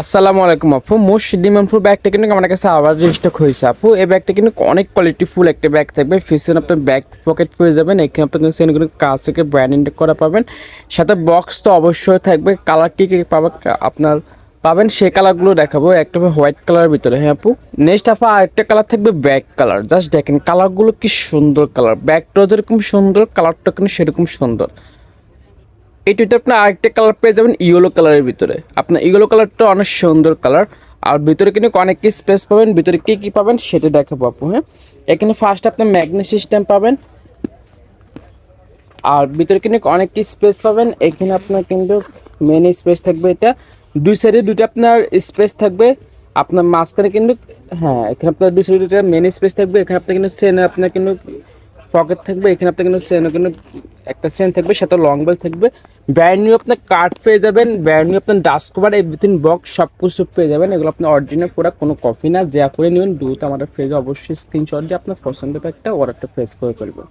আসসালামু আলাইকুম আপু, মোস্ট ডিমান্ডফুল ব্যাগটা কিন্তু আমার কাছে আবার রিস্টক হয়েছে আপু। এই ব্যাগটা কিন্তু অনেক কোয়ালিটিফুল একটা ব্যাগ থাকবে। ফিসে আপনি ব্যাক পকেট পেয়ে যাবেন, এখানে আপনি কিন্তু সেগুলো কাজ থেকে ব্র্যান্ডিং করা পাবেন। সাথে বক্স তো অবশ্যই থাকবে। কালার কি কি পাবেন আপনার পাবেন সেই কালারগুলো দেখাবো। একটা হবে হোয়াইট কালারের ভিতরে, হ্যাঁ আপু। নেক্সট আপু আরেকটা কালার থাকবে ব্যাক কালার। জাস্ট দেখেন কালারগুলো কি সুন্দর কালার, ব্যাগটাও যেরকম সুন্দর কালারটা কিন্তু সেরকম সুন্দর। এটিতে আপনার আরেকটা কালার পেয়ে যাবেন ইয়েলো কালারের ভিতরে। আপনার ইয়েলো কালারটা অনেক সুন্দর কালার। আর ভিতরে কিন্তু অনেক কি স্পেস পাবেন, ভিতরে কি কি পাবেন সেটা দেখাবো আপু। হ্যাঁ, এখানে ফার্স্ট আপনার ম্যাগনেট সিস্টেম পাবেন। আর ভিতরে কিন্তু অনেক কি স্পেস পাবেন। এখানে আপনার কিন্তু মেন স্পেস থাকবে। এটা দুই সাইডে দুটো আপনার স্পেস থাকবে। আপনার মাঝখানে কিন্তু, হ্যাঁ, এখানে আপনার দুই সাইডে দুটো মেন স্পেস থাকবে। এখানে আপনার কিন্তু সেন আপনার কিন্তু পকেট থাকবে। এখানে আপনার কিন্তু সেন কিন্তু একটা সেন থাকবে, সাথে লং বেল থাকবে। ব্র্যান্ড নিউ আপনার কার্ড পেয়ে যাবেন, ব্র্যান্ড নিউ আপনার ডাস্ট কভার, এভরিথিং বক্স সব কিছু পেয়ে যাবেন। এগুলো আপনার অরিজিনাল প্রোডাক্ট, কোনো কপি না। যা করে নেবেন দ্রুত আমাদের ফেজে অবশ্যই স্ক্রিনশট দিয়ে আপনার পছন্দের একটা অর্ডারটা ফেস করে ফেলবেন।